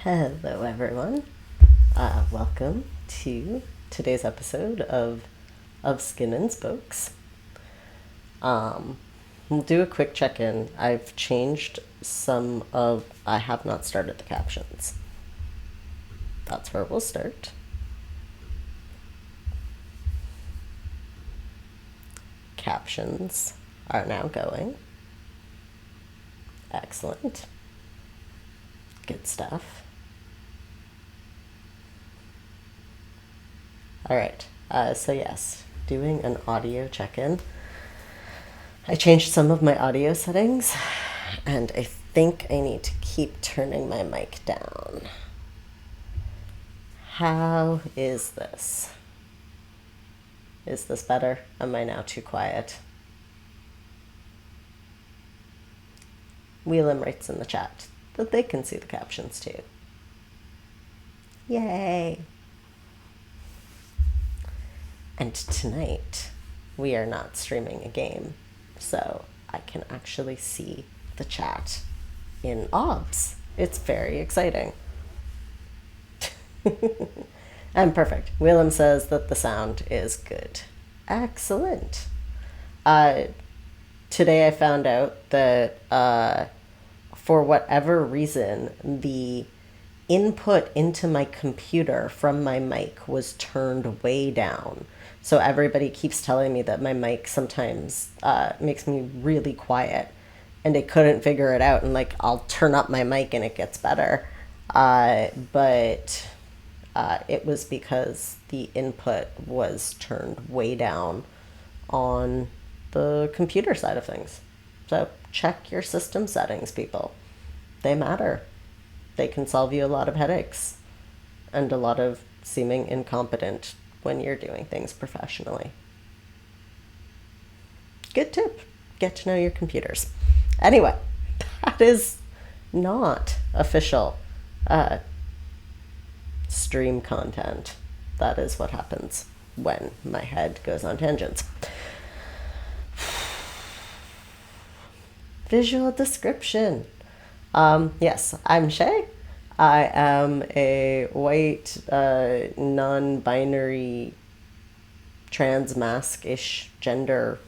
Hello, everyone. Welcome to today's episode of Skin and Spokes. We'll do a quick check-in. I've changed I have not started the captions. That's where we'll start. Captions are now going. Excellent. Good stuff. All right. So yes, doing an audio check-in. I changed some of my audio settings, and I think I need to keep turning my mic down. How is this? Is this better? Am I now too quiet? Wheelam writes in the chat that they can see the captions too. Yay! And tonight, we are not streaming a game, so I can actually see the chat in OBS. It's very exciting. And perfect. Willem says that the sound is good. Excellent. Today I found out that for whatever reason, the input into my computer from my mic was turned way down. So everybody keeps telling me that my mic sometimes makes me really quiet, and they couldn't figure it out. And I'll turn up my mic and it gets better. But it was because the input was turned way down on the computer side of things. So check your system settings, people. They matter. They can solve you a lot of headaches and a lot of seeming incompetent when you're doing things professionally. Good tip. Get to know your computers. Anyway, that is not official stream content. That is what happens when my head goes on tangents. Visual description. Yes, I'm Shay. I am a white, non-binary, trans-mask-ish gender,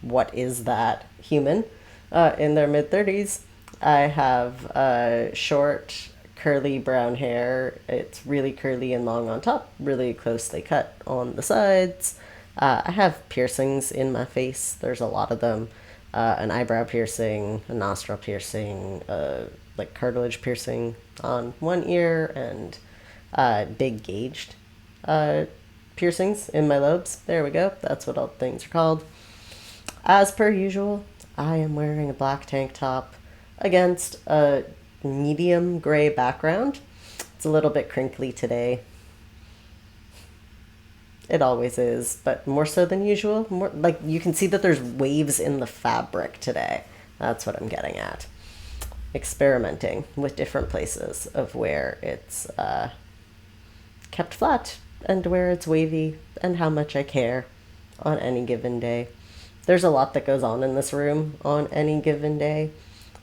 what is that, human, in their mid-30s. I have short, curly brown hair. It's really curly and long on top, really closely cut on the sides. I have piercings in my face. There's a lot of them. An eyebrow piercing, a nostril piercing, cartilage piercing on one ear, and big gauged piercings in my lobes. There we go. That's what all things are called. As per usual, I am wearing a black tank top against a medium gray background. It's a little bit crinkly today. It always is, but more so than usual. More you can see that there's waves in the fabric today. That's what I'm getting at. Experimenting with different places of where it's kept flat and where it's wavy and how much I care on any given day. There's a lot that goes on in this room on any given day,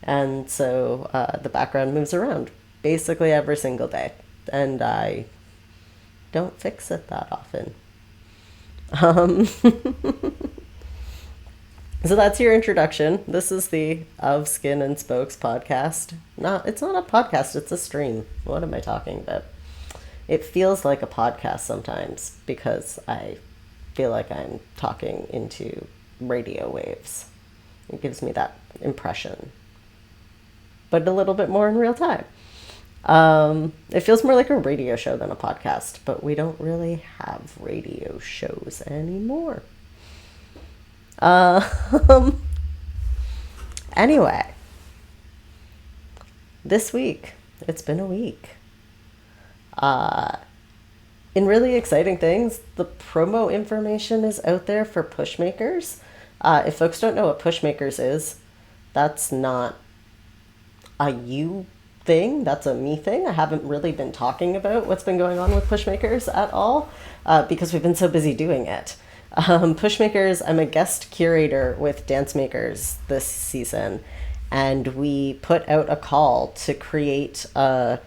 and so the background moves around basically every single day, and I don't fix it that often. So that's your introduction. This is the Of Skin and Spokes podcast. It's not a podcast, it's a stream. What am I talking about? It feels like a podcast sometimes because I feel like I'm talking into radio waves. It gives me that impression, but a little bit more in real time. It feels more like a radio show than a podcast, but we don't really have radio shows anymore. Anyway, this week, it's been a week. In really exciting things, the promo information is out there for Pushmakers. If folks don't know what Pushmakers is, that's not a you thing, that's a me thing. I haven't really been talking about what's been going on with Pushmakers at all because we've been so busy doing it. Pushmakers, I'm a guest curator with Dance Makers this season, and we put out a call to create a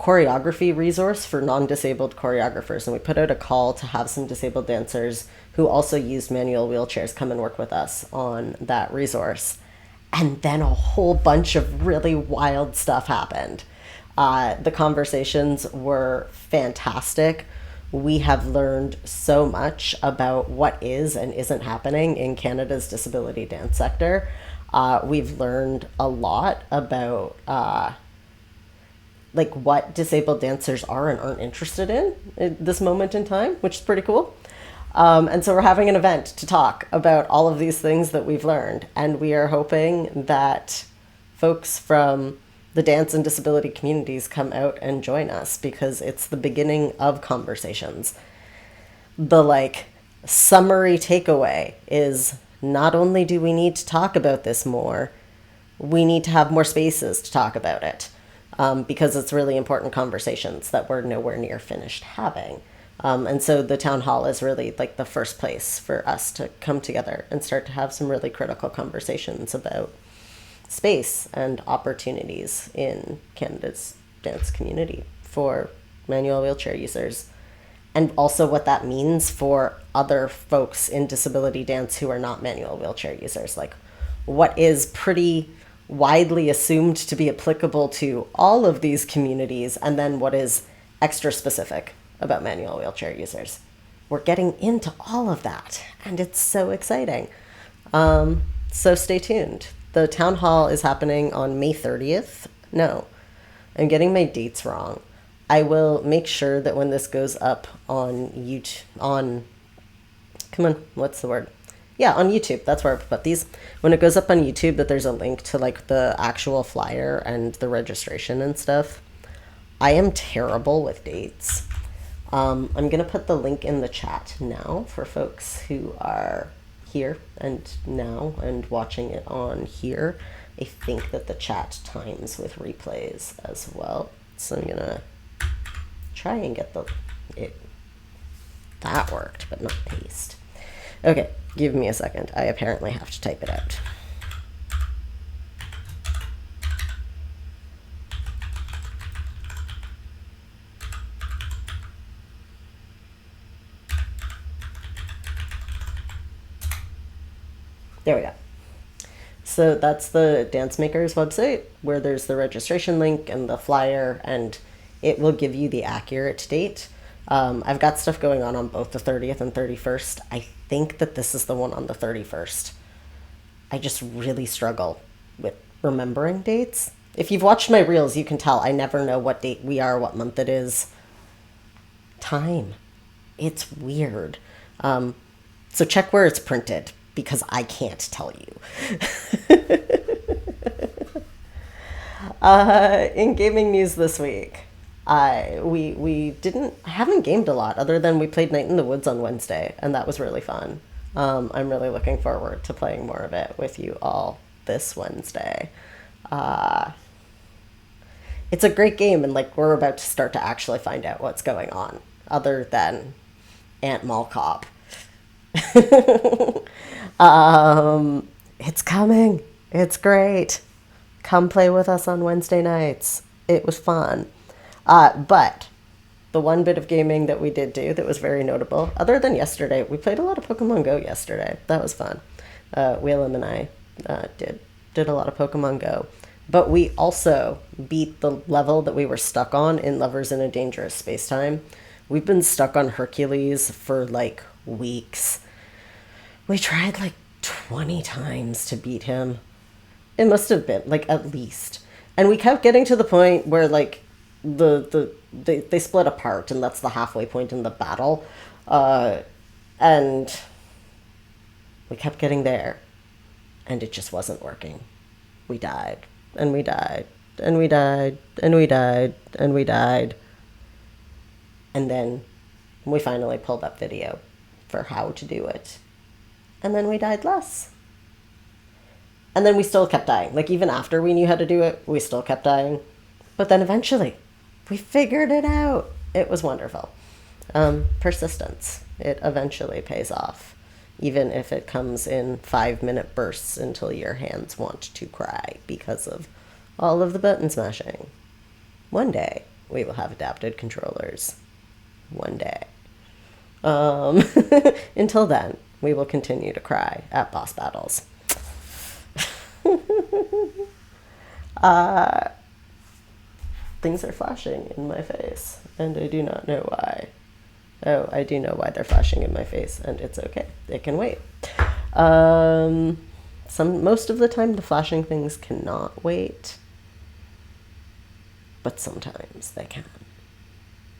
choreography resource for non-disabled choreographers, and we put out a call to have some disabled dancers who also used manual wheelchairs come and work with us on that resource. And then a whole bunch of really wild stuff happened. The conversations were fantastic. We have learned so much about what is and isn't happening in Canada's disability dance sector. We've learned a lot about like what disabled dancers are and aren't interested in at this moment in time, which is pretty cool. And so we're having an event to talk about all of these things that we've learned. And we are hoping that folks from the dance and disability communities come out and join us, because it's the beginning of conversations. The like summary takeaway is, not only do we need to talk about this more, we need to have more spaces to talk about it, because it's really important conversations that we're nowhere near finished having. And so the town hall is really like the first place for us to come together and start to have some really critical conversations about space and opportunities in Canada's dance community for manual wheelchair users, and also what that means for other folks in disability dance who are not manual wheelchair users. Like, what is pretty widely assumed to be applicable to all of these communities, and then what is extra specific about manual wheelchair users. We're getting into all of that, and it's so exciting. So stay tuned. The town hall is happening on May 30th. No, I'm getting my dates wrong. I will make sure that when this goes up on YouTube, on YouTube. That's where I put these. When it goes up on YouTube, that there's a link to like the actual flyer and the registration and stuff. I am terrible with dates. I'm going to put the link in the chat now for folks who are here and now and watching it on here. I think that the chat times with replays as well. So I'm going to try and get that worked, but not paste. Okay, give me a second. I apparently have to type it out. There we go. So that's the Dance Makers website, where there's the registration link and the flyer, and it will give you the accurate date. I've got stuff going on both the 30th and 31st. I think that this is the one on the 31st. I just really struggle with remembering dates. If you've watched my reels, you can tell I never know what date we are, what month it is. Time. It's weird. So check where it's printed, because I can't tell you. In gaming news this week, I haven't gamed a lot, other than we played Night in the Woods on Wednesday, and that was really fun. I'm really looking forward to playing more of it with you all this Wednesday. It's a great game, and like we're about to start to actually find out what's going on, other than Aunt Mall Cop. It's coming. It's great. Come play with us on Wednesday nights. It was fun. But the one bit of gaming that we did do that was very notable, other than yesterday, we played a lot of Pokemon Go yesterday. That was fun. Whalem and I did a lot of Pokemon Go. But we also beat the level that we were stuck on in Lovers in a Dangerous Space-Time. We've been stuck on Hercules for like weeks. We tried like 20 times to beat him. It must have been like at least. And we kept getting to the point where like they split apart, and that's the halfway point in the battle. And we kept getting there, and it just wasn't working. We died, and we died, and we died, and we died, and we died. And then we finally pulled up video for how to do it. And then we died less. And then we still kept dying. Like, even after we knew how to do it, we still kept dying. But then eventually, we figured it out. It was wonderful. Persistence. It eventually pays off, even if it comes in 5-minute bursts until your hands want to cry because of all of the button smashing. One day, we will have adapted controllers one day. Um, until then, we will continue to cry at boss battles. Things are flashing in my face, and I do not know why. Oh, I do know why they're flashing in my face, and it's okay. It can wait. Most of the time, the flashing things cannot wait, but sometimes they can,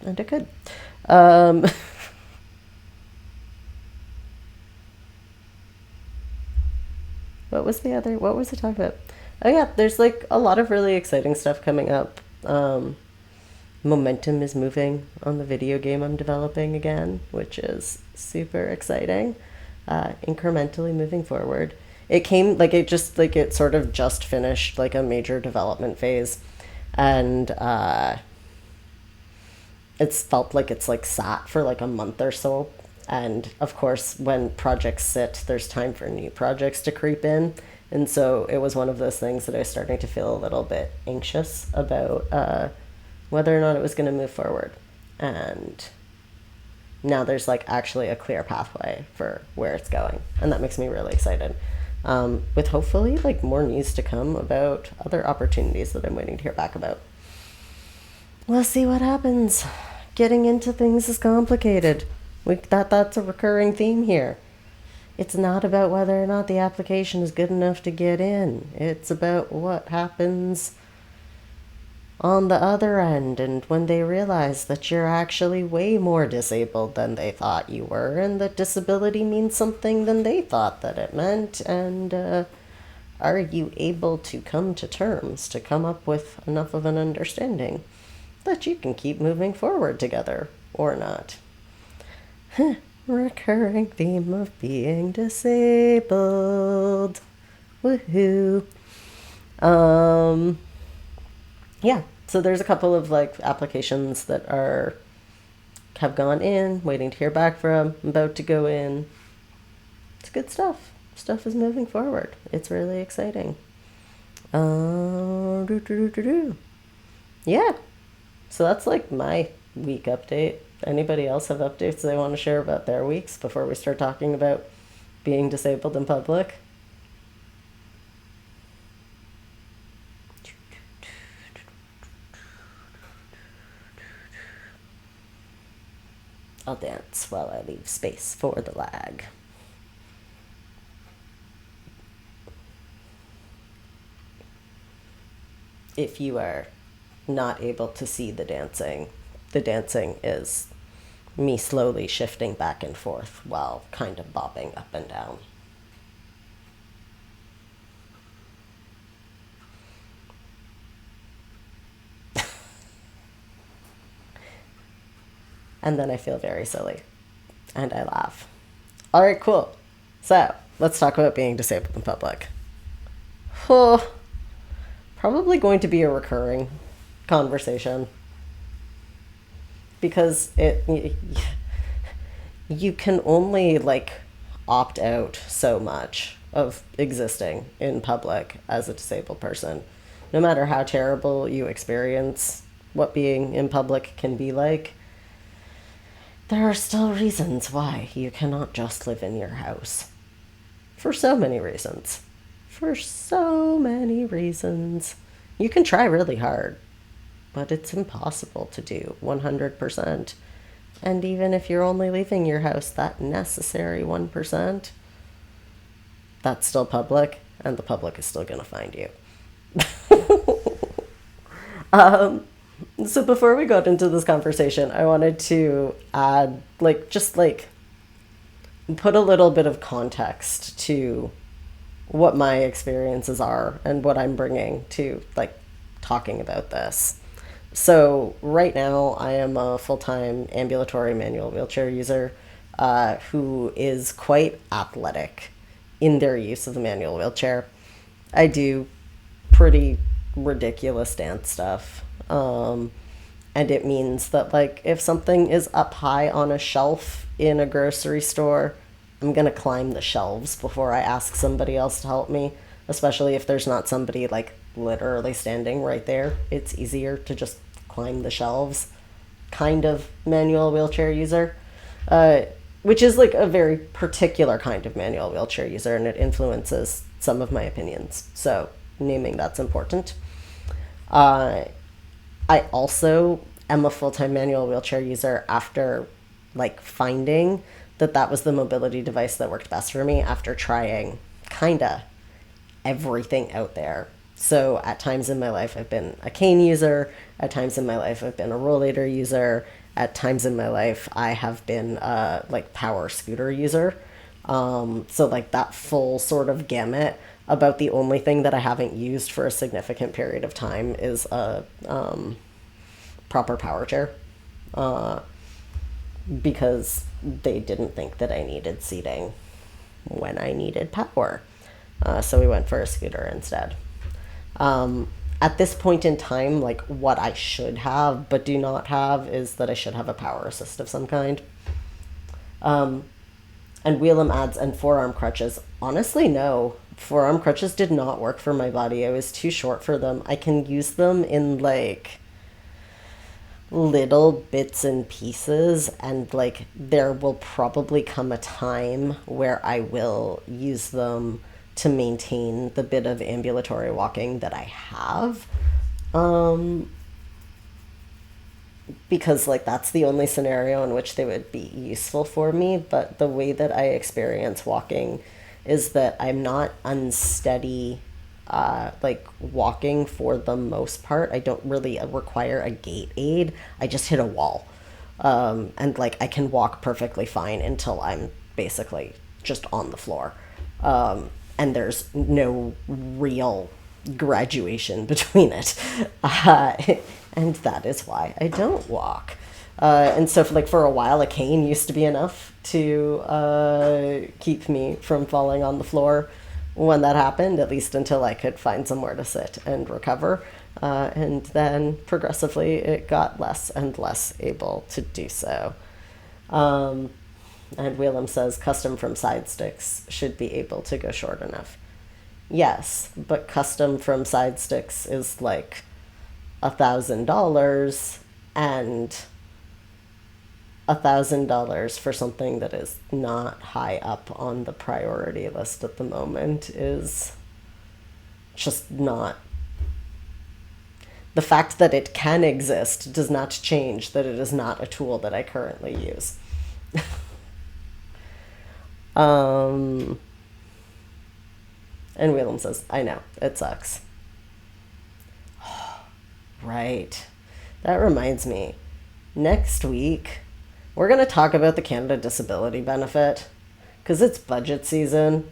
and it could. What was the talk about? Oh yeah, there's like a lot of really exciting stuff coming up. Momentum is moving on the video game I'm developing again, which is super exciting. Incrementally moving forward. It sort of just finished like a major development phase, and it's felt like it's like sat for like a month or so. And of course, when projects sit, there's time for new projects to creep in. And so it was one of those things that I was starting to feel a little bit anxious about whether or not it was going to move forward. And now there's like actually a clear pathway for where it's going. And that makes me really excited. With hopefully like more news to come about other opportunities that I'm waiting to hear back about. We'll see what happens. Getting into things is complicated. That's a recurring theme here. It's not about whether or not the application is good enough to get in. It's about what happens on the other end, and when they realize that you're actually way more disabled than they thought you were, and that disability means something than they thought that it meant, and are you able to come to terms to come up with enough of an understanding that you can keep moving forward together, or not? Recurring theme of being disabled. Woohoo. Yeah, so there's a couple of like applications that have gone in, waiting to hear back from, about to go in. It's good stuff. Stuff is moving forward. It's really exciting. Yeah. So that's like my week update. Anybody else have updates they want to share about their weeks before we start talking about being disabled in public? I'll dance while I leave space for the lag. If you are not able to see the dancing is me slowly shifting back and forth while kind of bobbing up and down. And then I feel very silly. And I laugh. All right, cool. So, let's talk about being disabled in public. Oh, probably going to be a recurring conversation. Because you can only like opt out so much of existing in public as a disabled person. No matter how terrible you experience what being in public can be like, there are still reasons why you cannot just live in your house. For so many reasons. For so many reasons. You can try really hard, but it's impossible to do 100%. And even if you're only leaving your house that necessary 1%, that's still public, and the public is still going to find you. So before we got into this conversation, I wanted to add, put a little bit of context to what my experiences are and what I'm bringing to, talking about this. So right now, I am a full-time ambulatory manual wheelchair user who is quite athletic in their use of the manual wheelchair. I do pretty ridiculous dance stuff. And it means that, if something is up high on a shelf in a grocery store, I'm going to climb the shelves before I ask somebody else to help me, especially if there's not somebody, literally standing right there. It's easier to just climb the shelves kind of manual wheelchair user, uh, which is like a very particular kind of manual wheelchair user, and it influences some of my opinions. So naming that's important. Uh, I also am a full-time manual wheelchair user after like finding that that was the mobility device that worked best for me after trying kinda everything out there. So at times in my life, I've been a cane user. At times in my life, I've been a rollator user. At times in my life, I have been a like power scooter user. So like that full sort of gamut. About the only thing that I haven't used for a significant period of time is a proper power chair, because they didn't think that I needed seating when I needed power. So we went for a scooter instead. At this point in time, like what I should have but do not have is that I should have a power assist of some kind. And wheel adds and forearm crutches. Honestly, no. Forearm crutches did not work for my body. I was too short for them. I can use them in like little bits and pieces, and like there will probably come a time where I will use them to maintain the bit of ambulatory walking that I have, because like that's the only scenario in which they would be useful for me. But the way that I experience walking is that I'm not unsteady, like walking for the most part. I don't really require a gait aid. I just hit a wall. And like I can walk perfectly fine until I'm basically just on the floor. And there's no real graduation between it. And that is why I don't walk. And so for a while, a cane used to be enough to keep me from falling on the floor when that happened, at least until I could find somewhere to sit and recover. And then progressively it got less and less able to do so. And Wheelam says custom from side sticks should be able to go short enough. Yes, but custom from side sticks is like $1,000, and $1,000 for something that is not high up on the priority list at the moment is just not. The fact that it can exist does not change that it is not a tool that I currently use. And Wheelam says, I know, it sucks. Right. That reminds me. Next week, we're going to talk about the Canada Disability Benefit, because it's budget season,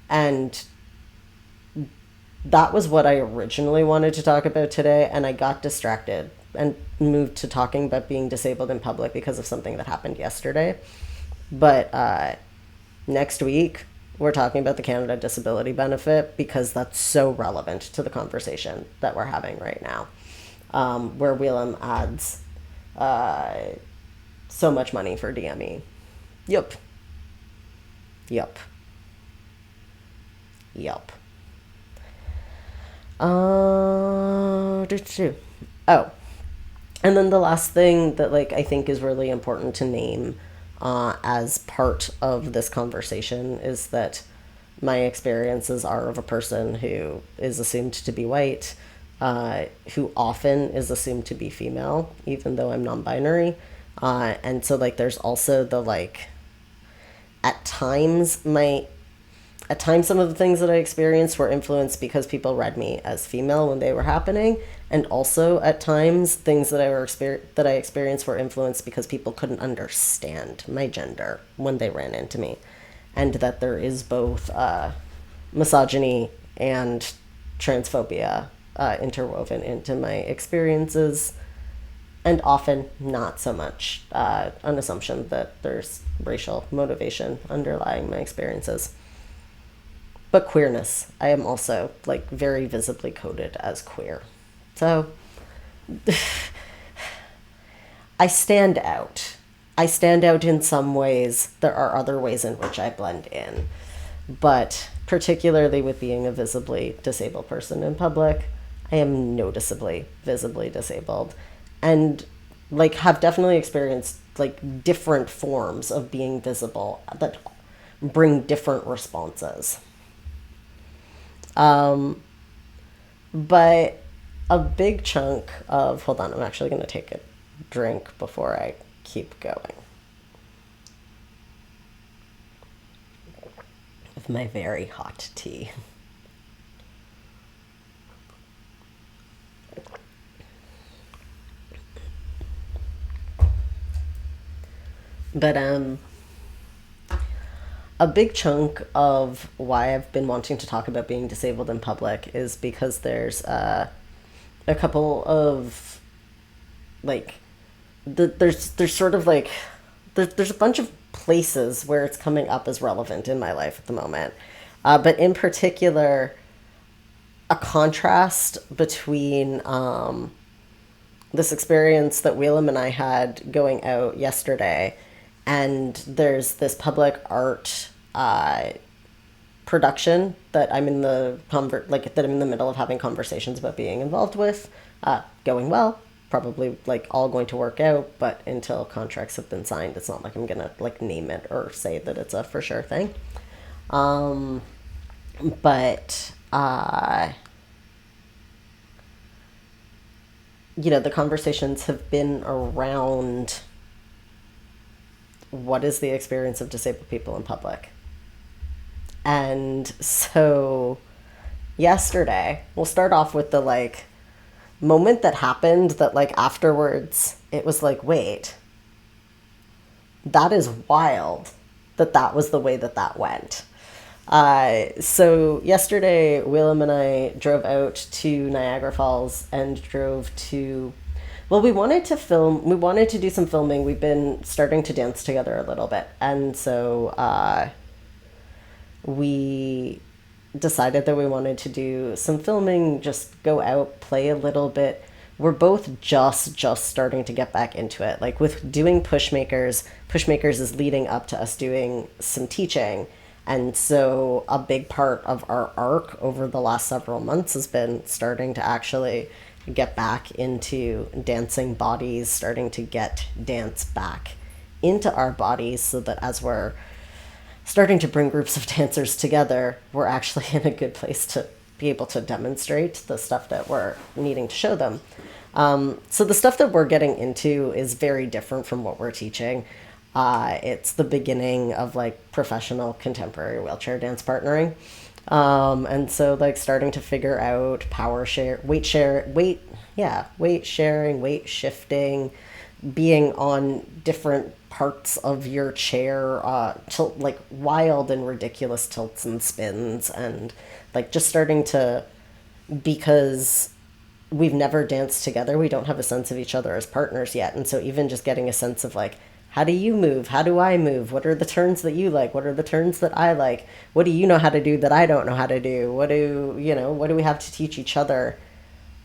and that was what I originally wanted to talk about today, and I got distracted and moved to talking about being disabled in public because of something that happened yesterday. But next week, we're talking about the Canada Disability Benefit because that's so relevant to the conversation that we're having right now, where Wheelam adds so much money for DME. Yup. Oh, and then the last thing that I think is really important to name as part of this conversation is that my experiences are of a person who is assumed to be white, who often is assumed to be female, even though I'm non-binary. And so there's also the at times some of the things that I experienced were influenced because people read me as female when they were happening, and also at times things that I experienced were influenced because people couldn't understand my gender when they ran into me, and that there is both misogyny and transphobia interwoven into my experiences, and often not so much an assumption that there's racial motivation underlying my experiences. But queerness, I am also very visibly coded as queer. So I stand out. I stand out in some ways. There are other ways in which I blend in. But particularly with being a visibly disabled person in public, I am noticeably visibly disabled. and like have definitely experienced like different forms of being visible that bring different responses. But a big chunk of, hold on, I'm actually going to take a drink before I keep going with my very hot tea. But a big chunk of why I've been wanting to talk about being disabled in public is because there's a couple of like there's sort of like there's a bunch of places where it's coming up as relevant in my life at the moment, but in particular a contrast between this experience that Wheelam and I had going out yesterday, and there's this public art production that I'm in the that I'm in the middle of having conversations about being involved with, going well, probably like all going to work out, but until contracts have been signed, it's not like I'm gonna like name it or say that it's a for sure thing. But the conversations have been around what is the experience of disabled people in public. And so yesterday, we'll start off with the like moment that happened that like afterwards it was like, wait, that is wild that that was the way that that went. So yesterday, Willem and I drove out to Niagara Falls and drove to. Well, we wanted to film. We wanted to do some filming. We've been starting to dance together a little bit, and so we decided that we wanted to do some filming. Just go out, play a little bit. We're both just starting to get back into it. Like with doing Pushmakers. Pushmakers is leading up to us doing some teaching. And so a big part of our arc over the last several months has been starting to actually get back into dancing bodies, starting to get dance back into our bodies so that as we're starting to bring groups of dancers together, we're actually in a good place to be able to demonstrate the stuff that we're needing to show them. So the stuff that we're getting into is very different from what we're teaching. It's the beginning of like professional contemporary wheelchair dance partnering. And so like starting to figure out weight sharing, weight shifting, being on different parts of your chair, like wild and ridiculous tilts and spins, and like just starting to, because we've never danced together, we don't have a sense of each other as partners yet. And so even just getting a sense of like, how do you move? How do I move? What are the turns that you like? What are the turns that I like? What do you know how to do that I don't know how to do? What do we have to teach each other?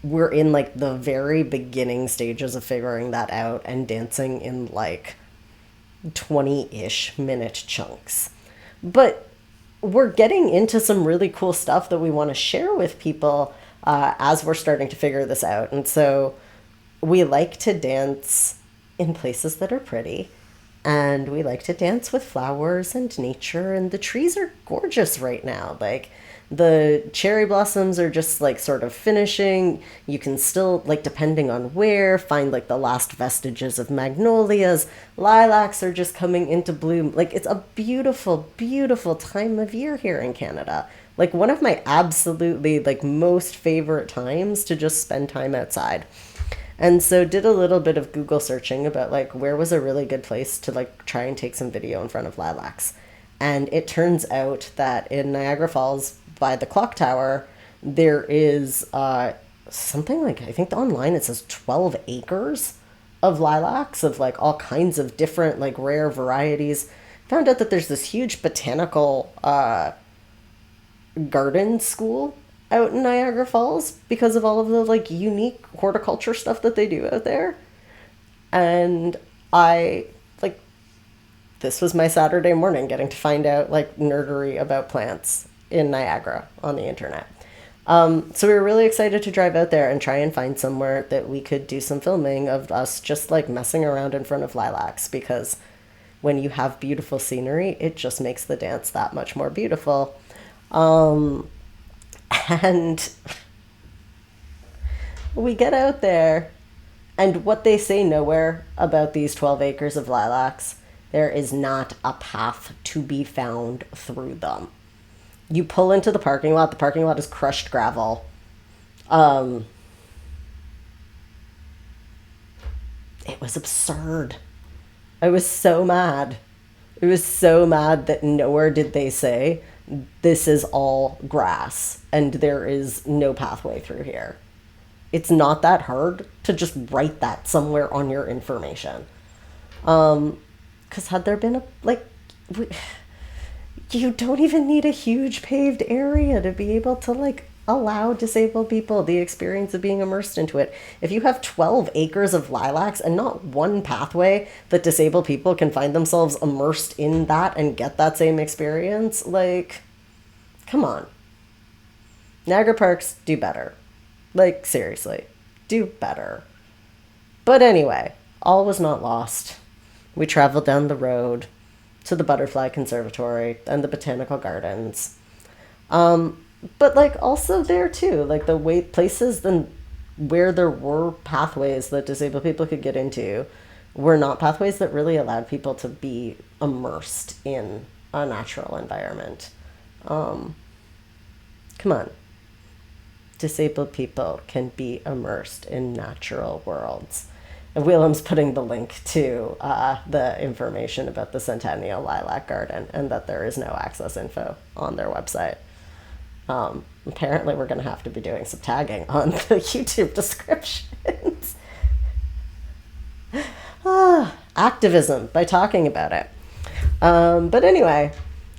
We're in like the very beginning stages of figuring that out and dancing in like 20-ish minute chunks. But we're getting into some really cool stuff that we want to share with people as we're starting to figure this out. And so we like to dance in places that are pretty, and we like to dance with flowers and nature, and the trees are gorgeous right now. Like the cherry blossoms are just like sort of finishing. You can still, like, depending on where, find like the last vestiges of magnolias. Lilacs are just coming into bloom. Like it's a beautiful, beautiful time of year here in Canada. Like one of my absolutely like most favorite times to just spend time outside. And so did a little bit of Google searching about like where was a really good place to like try and take some video in front of lilacs. And it turns out that in Niagara Falls by the clock tower, there is something like, I think online it says 12 acres of lilacs of like all kinds of different like rare varieties. Found out that there's this huge botanical garden school out in Niagara Falls because of all of the like unique horticulture stuff that they do out there. And I like, this was my Saturday morning getting to find out like nerdery about plants in Niagara on the internet. So we were really excited to drive out there and try and find somewhere that we could do some filming of us just like messing around in front of lilacs, because when you have beautiful scenery, it just makes the dance that much more beautiful. And we get out there, and what they say nowhere about these 12 acres of lilacs, there is not a path to be found through them. You pull into the parking lot is crushed gravel. Um, it was absurd. I was so mad. I was so mad that nowhere did they say this is all grass and there is no pathway through here. It's not that hard to just write that somewhere on your information. Because had there been you don't even need a huge paved area to be able to like allow disabled people the experience of being immersed into it. If you have 12 acres of lilacs and not one pathway that disabled people can find themselves immersed in that and get that same experience, like, come on. Niagara Parks, do better. Like, seriously, do better. But anyway, all was not lost. We traveled down the road to the Butterfly Conservatory and the Botanical Gardens. But like also there too, like the way places then where there were pathways that disabled people could get into were not pathways that really allowed people to be immersed in a natural environment. Come on. Disabled people can be immersed in natural worlds. And Willem's putting the link to the information about the Centennial Lilac Garden and that there is no access info on their website. Apparently we're going to have to be doing some tagging on the YouTube descriptions. Activism by talking about it. But anyway,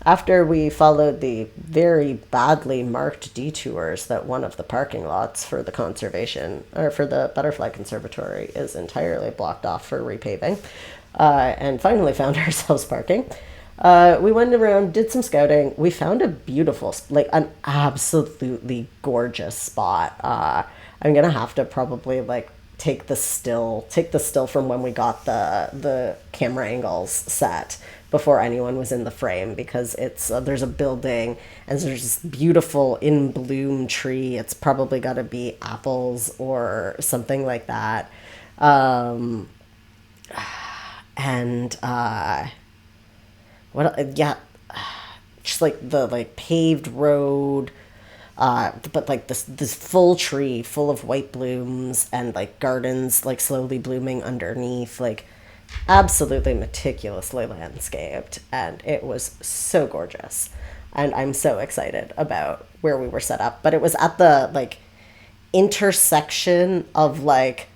after we followed the very badly marked detours that one of the parking lots for the conservation or for the Butterfly Conservatory is entirely blocked off for repaving, and finally found ourselves parking. We went around, did some scouting. We found a beautiful, like an absolutely gorgeous spot. I'm gonna have to probably like take the still from when we got the camera angles set before anyone was in the frame, because it's there's a building and there's this beautiful in bloom tree. It's probably got to be apples or something like that. And what yeah, just like the like paved road, but like this full tree full of white blooms and like gardens like slowly blooming underneath, like absolutely meticulously landscaped, and it was so gorgeous. And I'm so excited about where we were set up, but it was at the like intersection of like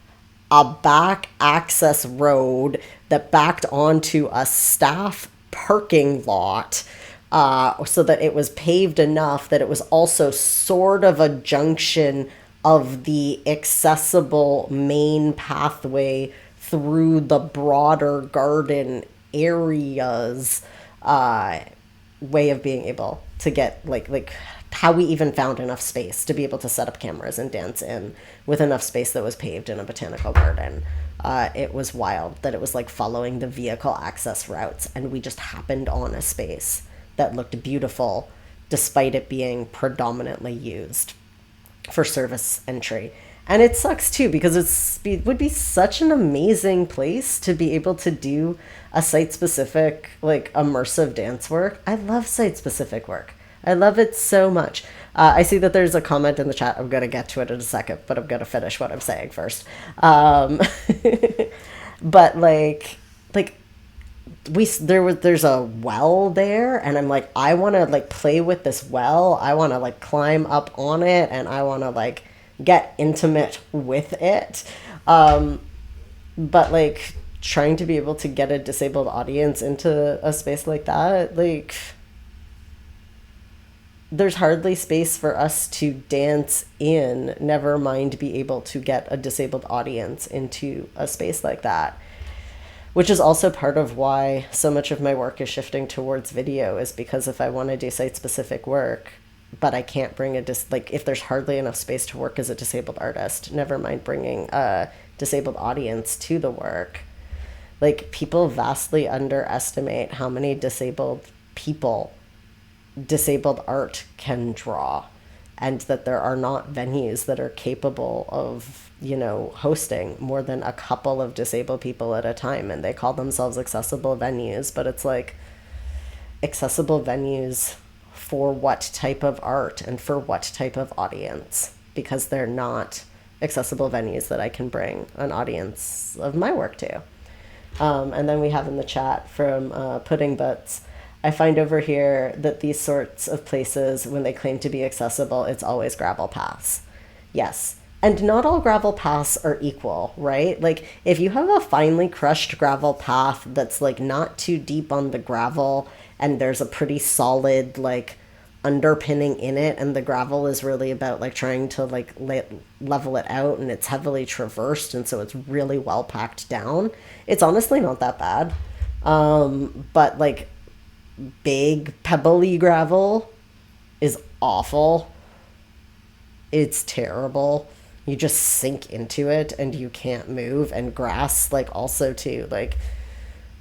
a back access road that backed onto a staff parking lot, so that it was paved enough that it was also sort of a junction of the accessible main pathway through the broader garden areas, way of being able to get like how we even found enough space to be able to set up cameras and dance in with enough space that was paved in a botanical garden. It was wild that it was like following the vehicle access routes, and we just happened on a space that looked beautiful despite it being predominantly used for service entry. And it sucks too, because it would be such an amazing place to be able to do a site-specific, like immersive dance work. I love site-specific work. I love it so much. I see that there's a comment in the chat. I'm going to get to it in a second, but I'm going to finish what I'm saying first. But there's a well there, and I'm like, I want to like play with this well. I want to like climb up on it, and I want to like get intimate with it. But like trying to be able to get a disabled audience into a space like that, like there's hardly space for us to dance in, never mind be able to get a disabled audience into a space like that. Which is also part of why so much of my work is shifting towards video, is because if I want to do site-specific work, but I can't bring like if there's hardly enough space to work as a disabled artist, never mind bringing a disabled audience to the work. Like people vastly underestimate how many disabled people disabled art can draw, and that there are not venues that are capable of, hosting more than a couple of disabled people at a time, and they call themselves accessible venues, but it's like accessible venues for what type of art and for what type of audience, because they're not accessible venues that I can bring an audience of my work to. And then we have in the chat from Pudding Butts, I find over here that these sorts of places, when they claim to be accessible, it's always gravel paths. Yes. And not all gravel paths are equal, right? Like if you have a finely crushed gravel path that's like not too deep on the gravel and there's a pretty solid like underpinning in it, and the gravel is really about like trying to like level it out, and it's heavily traversed, and so it's really well packed down, it's honestly not that bad. But like big pebbly gravel is awful. It's terrible. You just sink into it and you can't move. And grass, like, also too, like,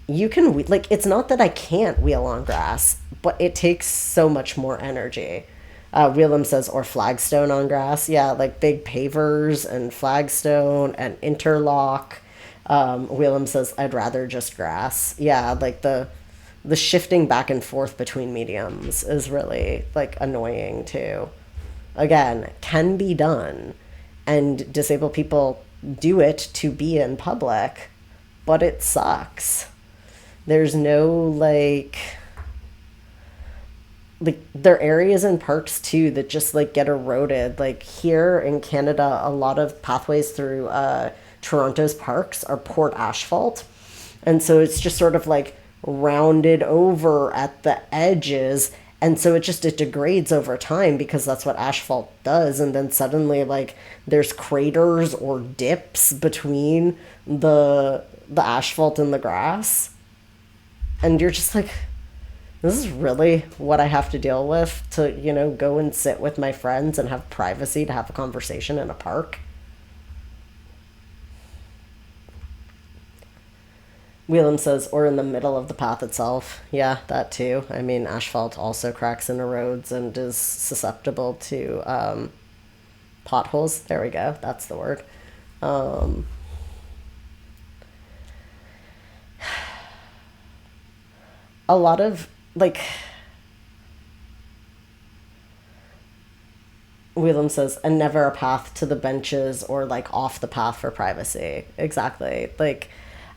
you can, like, it's not that I can't wheel on grass, but it takes so much more energy. Wheelam says, or flagstone on grass. Yeah, like big pavers and flagstone and interlock. Wheelam says, I'd rather just grass. Yeah, like the shifting back and forth between mediums is really like annoying too. Again, can be done, and disabled people do it to be in public, but it sucks. There's no like there are areas in parks too that just like get eroded. Like here in Canada, a lot of pathways through Toronto's parks are poured asphalt, and so it's just sort of like rounded over at the edges, and so it degrades over time because that's what asphalt does. And then suddenly like there's craters or dips between the asphalt and the grass, and you're just like, this is really what I have to deal with to, go and sit with my friends and have privacy to have a conversation in a park. Wheelam says, or in the middle of the path itself. Yeah, that too. I mean, asphalt also cracks and erodes and is susceptible to potholes. There we go. That's the word. A lot of, like, Wheelam says, and never a path to the benches or like off the path for privacy. Exactly. Like,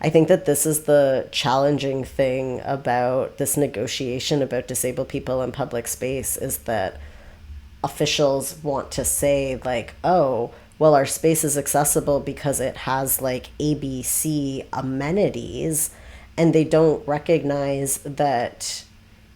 I think that this is the challenging thing about this negotiation about disabled people in public space, is that officials want to say like, oh, well, our space is accessible because it has like ABC amenities, and they don't recognize that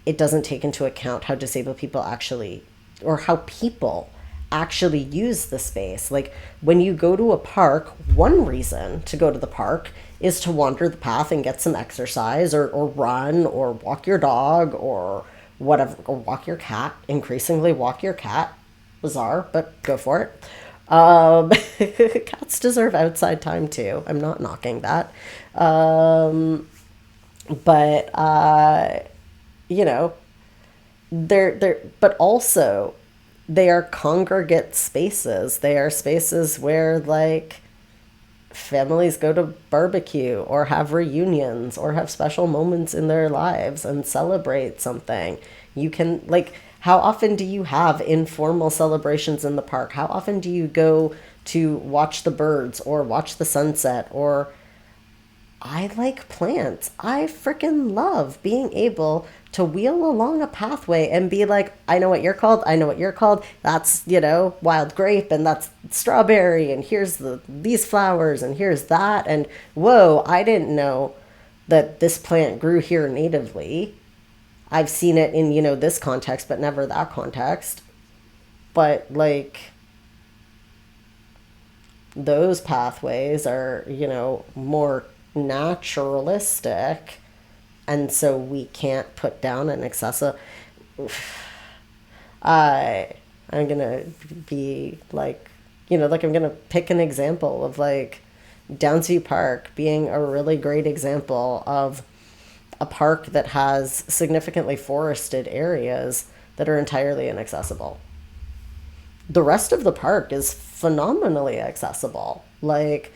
it doesn't take into account how disabled people actually, or how people actually use the space. Like when you go to a park, one reason to go to the park is to wander the path and get some exercise, or run, or walk your dog, or whatever, or walk your cat. Increasingly walk your cat. Bizarre, but go for it. Cats deserve outside time too. I'm not knocking that. But they're but also they are congregate spaces. They are spaces where like families go to barbecue or have reunions or have special moments in their lives and celebrate something. You can, like, how often do you have informal celebrations in the park? How often do you go to watch the birds or watch the sunset? Or I like plants. I freaking love being able to wheel along a pathway and be like, I know what you're called. I know what you're called. That's, wild grape, and that's strawberry, and here's these flowers, and here's that. And whoa, I didn't know that this plant grew here natively. I've seen it in, this context, but never that context. But like, those pathways are, more naturalistic, and so we can't put down an excessive I I'm gonna be like, like I'm gonna pick an example of like Downsview Park being a really great example of a park that has significantly forested areas that are entirely inaccessible. The rest of the park is phenomenally accessible. Like,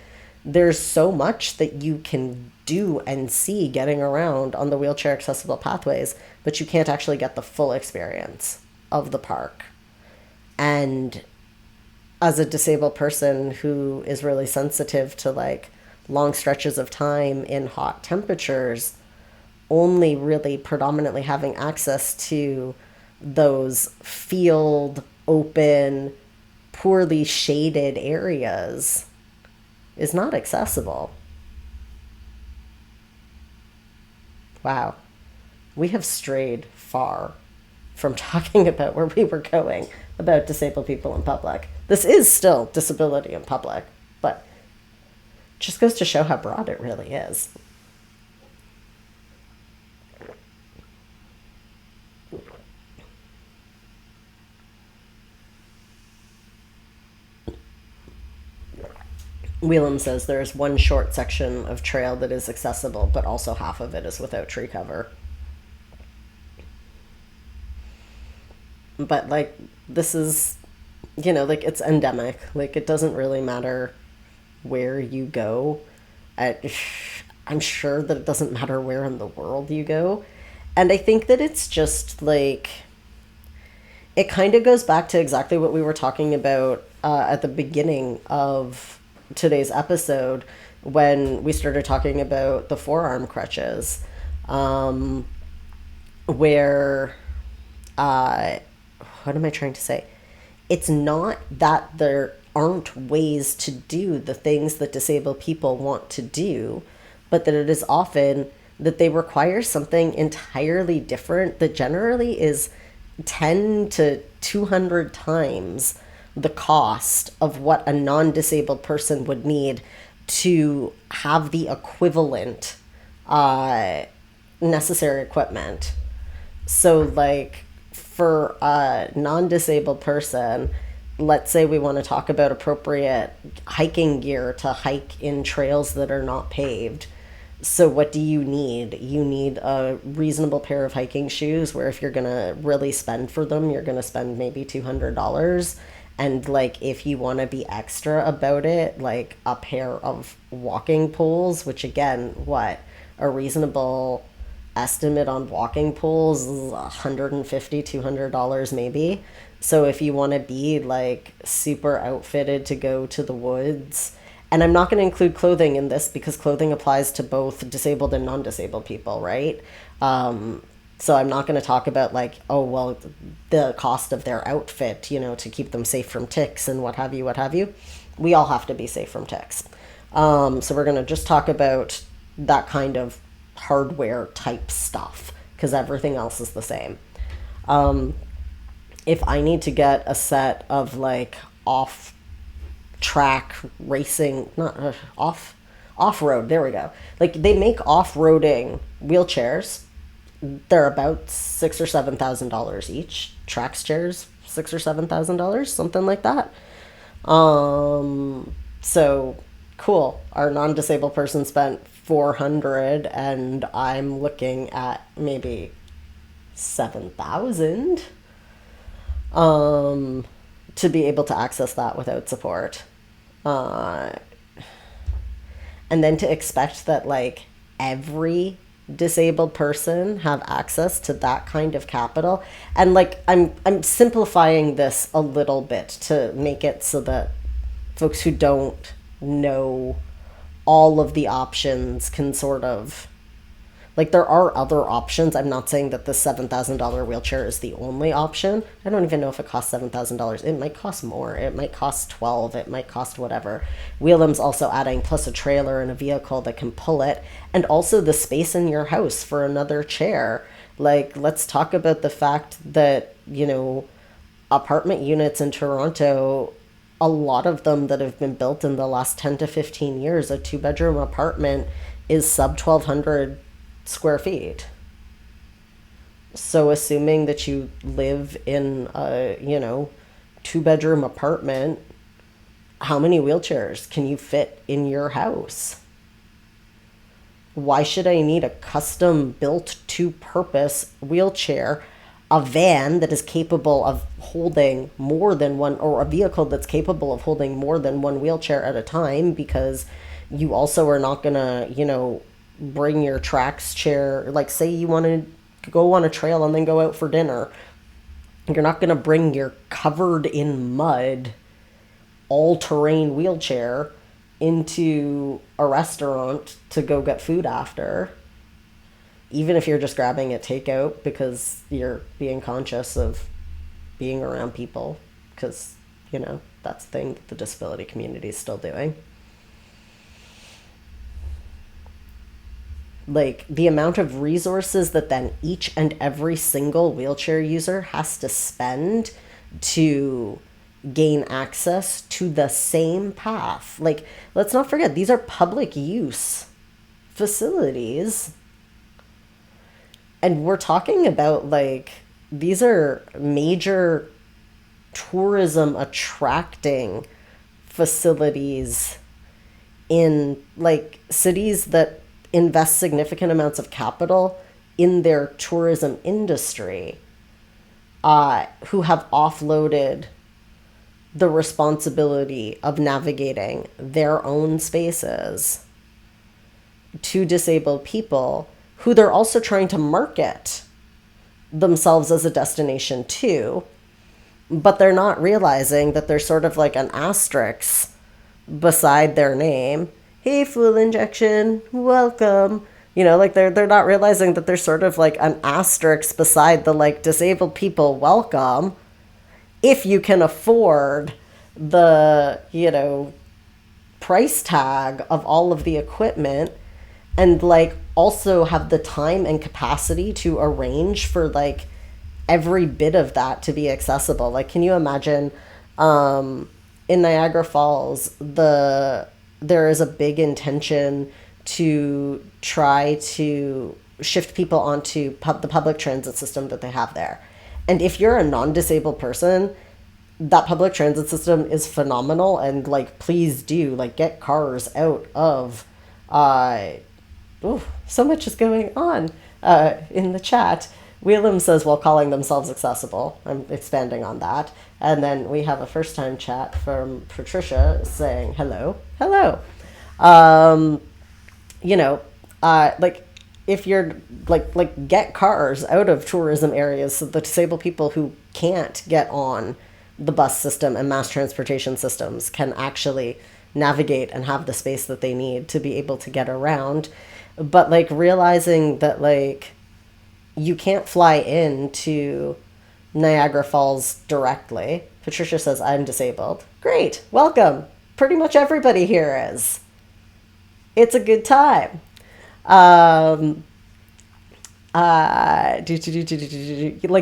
there's so much that you can do and see getting around on the wheelchair accessible pathways, but you can't actually get the full experience of the park. And as a disabled person who is really sensitive to like long stretches of time in hot temperatures, only really predominantly having access to those field, open, poorly shaded areas is not accessible. Wow. We have strayed far from talking about where we were going about disabled people in public. This is still disability in public, but just goes to show how broad it really is. Wheelam says there is one short section of trail that is accessible, but also half of it is without tree cover. But like, this is, like it's endemic. Like, it doesn't really matter where you go. I, I'm sure that it doesn't matter where in the world you go. And I think that it's just like, it kind of goes back to exactly what we were talking about at the beginning of today's episode when we started talking about the forearm crutches, where, uh, what am I trying to say? It's not that there aren't ways to do the things that disabled people want to do, but that it is often that they require something entirely different that generally is 10 to 200 times the cost of what a non-disabled person would need to have the equivalent necessary equipment. So like, for a non-disabled person, let's say we want to talk about appropriate hiking gear to hike in trails that are not paved. So what do you need? You need a reasonable pair of hiking shoes where if you're going to really spend for them, you're going to spend maybe $200. And like, if you want to be extra about it, like a pair of walking poles, which again, what a reasonable estimate on walking poles is $150, $200 maybe. So if you want to be like super outfitted to go to the woods, and I'm not going to include clothing in this because clothing applies to both disabled and non-disabled people, right? So I'm not going to talk about like, oh, well, the cost of their outfit, to keep them safe from ticks and what have you, what have you. We all have to be safe from ticks. So we're going to just talk about that kind of hardware type stuff because everything else is the same. If I need to get a set of like off track racing, not off road, there we go. Like, they make off-roading wheelchairs. They're about $6,000 or $7,000 each. Trax chairs, $6,000 or $7,000, something like that. So cool. Our non-disabled person spent 400, and I'm looking at maybe 7,000 to be able to access that without support. And then to expect that like every disabled person have access to that kind of capital, and like I'm simplifying this a little bit to make it so that folks who don't know all of the options can sort of, like, there are other options. I'm not saying that the $7,000 wheelchair is the only option. I don't even know if it costs $7,000. It might cost more. It might cost 12. It might cost whatever. Wheelam's also adding plus a trailer and a vehicle that can pull it, and also the space in your house for another chair. Like, let's talk about the fact that, apartment units in Toronto, a lot of them that have been built in the last 10 to 15 years, a two-bedroom apartment is sub 1,200 square feet. So assuming that you live in a, 2-bedroom apartment, how many wheelchairs can you fit in your house? Why should I need a custom built to purpose wheelchair, a van that is capable of holding more than one, or a vehicle that's capable of holding more than one wheelchair at a time? Because you also are not gonna, bring your tracks chair. Like, say you want to go on a trail and then go out for dinner. You're not gonna bring your covered in mud all terrain wheelchair into a restaurant to go get food after, even if you're just grabbing it takeout because you're being conscious of being around people, because, that's the thing that the disability community is still doing. Like, the amount of resources that then each and every single wheelchair user has to spend to gain access to the same path. Like, let's not forget, these are public use facilities. And we're talking about, like, these are major tourism attracting facilities in, like, cities that invest significant amounts of capital in their tourism industry, who have offloaded the responsibility of navigating their own spaces to disabled people, who they're also trying to market themselves as a destination to, but they're not realizing that there's sort of like an asterisk beside their name. Hey, fuel injection, welcome. Like, they're not realizing that there's sort of like an asterisk beside the, like, disabled people welcome, if you can afford the, price tag of all of the equipment, and, like, also have the time and capacity to arrange for, like, every bit of that to be accessible. Like, can you imagine, in Niagara Falls, there is a big intention to try to shift people onto the public transit system that they have there. And if you're a non-disabled person, that public transit system is phenomenal. And, like, please do, like, get cars out of, so much is going on in the chat. Wheelam says, while calling themselves accessible. I'm expanding on that. And then we have a first-time chat from Patricia saying, hello. Hello. Like, if you're, like get cars out of tourism areas so the disabled people who can't get on the bus system and mass transportation systems can actually navigate and have the space that they need to be able to get around. But, like, realizing that, like, you can't fly into Niagara Falls directly. Patricia says, I'm disabled. Great. Welcome. Pretty much everybody here is. It's a good time. Like,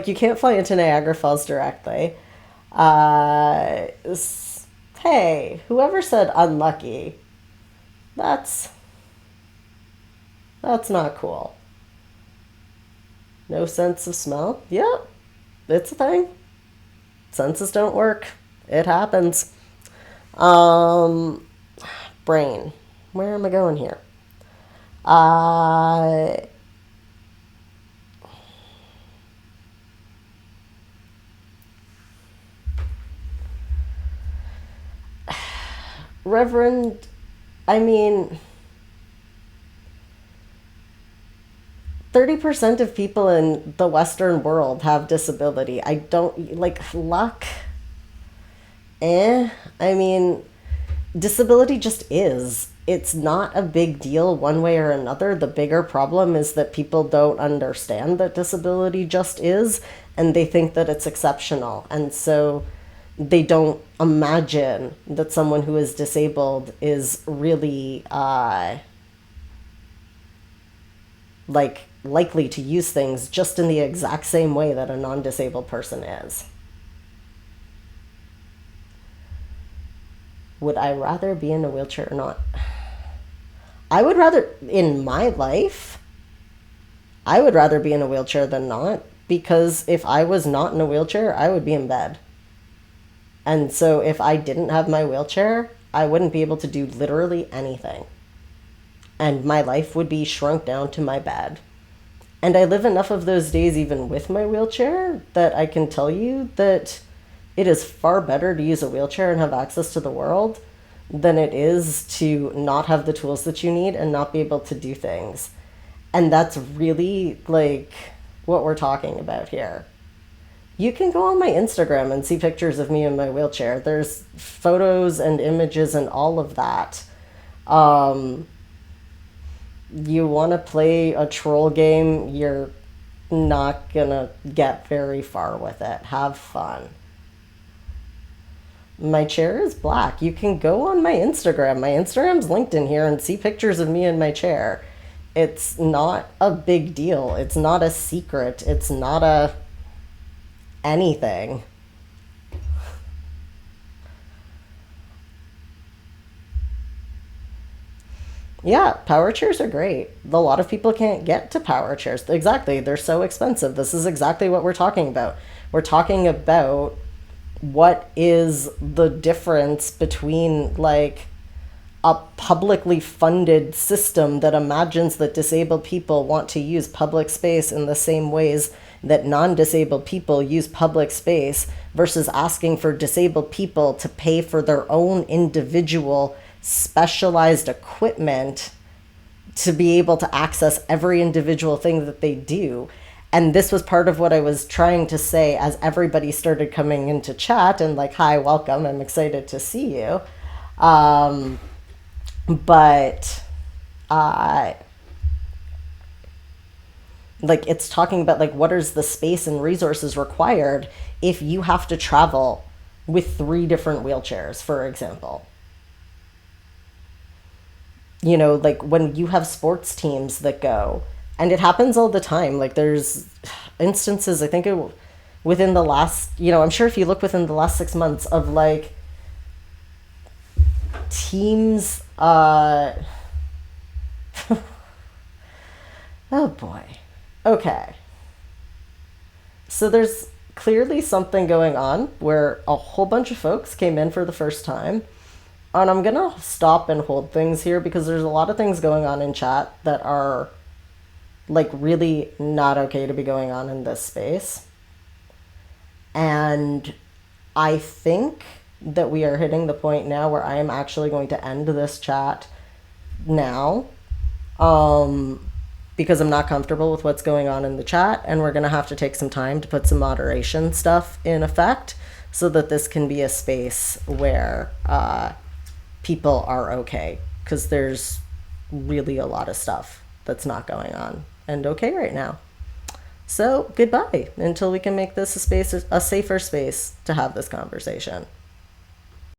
you can't fly into Niagara Falls directly. Hey, whoever said unlucky, that's not cool. No sense of smell? Yep, it's a thing. Senses don't work. It happens. Brain. Where am I going here? Reverend, I mean, 30% of people in the Western world have disability. I don't, like, luck. I mean, disability just is. It's not a big deal one way or another. The bigger problem is that people don't understand that disability just is, and they think that it's exceptional. And so they don't imagine that someone who is disabled is really, like, likely to use things just in the exact same way that a non-disabled person is. Would I rather be in a wheelchair or not? I would rather, in my life, I would rather be in a wheelchair than not. because if I was not in a wheelchair, I would be in bed. And so if I didn't have my wheelchair, I wouldn't be able to do literally anything. And my life would be shrunk down to my bed. And I live enough of those days, even with my wheelchair, that I can tell you that it is far better to use a wheelchair and have access to the world than it is to not have the tools that you need and not be able to do things. And that's really like what we're talking about here. You can go on my Instagram and see pictures of me in my wheelchair. There's photos and images and all of that. You want to play a troll game, you're not gonna get very far with it. Have fun. My chair is black. You can go on my Instagram. My Instagram's linked in here and see pictures of me in my chair. It's not a big deal. It's not a secret. It's not a anything. Yeah, power chairs are great. A lot of people can't get to power chairs. Exactly. They're so expensive. This is exactly what we're talking about. We're talking about what is the difference between like a publicly funded system that imagines that disabled people want to use public space in the same ways that non-disabled people use public space versus asking for disabled people to pay for their own individual specialized equipment to be able to access every individual thing that they do. And this was part of what I was trying to say as everybody started coming into chat and like, hi, welcome, I'm excited to see you. But like it's talking about like what is the space and resources required if you have to travel with 3 different wheelchairs, for example. You know, like when you have sports teams that go, and it happens all the time. Like there's instances, I think within the last, you know, I'm sure if you look within the last 6 months of like teams, oh boy. Okay. So there's clearly something going on where a whole bunch of folks came in for the first time. And I'm going to stop and hold things here because there's a lot of things going on in chat that are like really not okay to be going on in this space. And I think that we are hitting the point now where I am actually going to end this chat now. Because I'm not comfortable with what's going on in the chat, and we're going to have to take some time to put some moderation stuff in effect so that this can be a space where people are okay, because there's really a lot of stuff that's not going on and okay right now. So goodbye until we can make this a space, a safer space to have this conversation.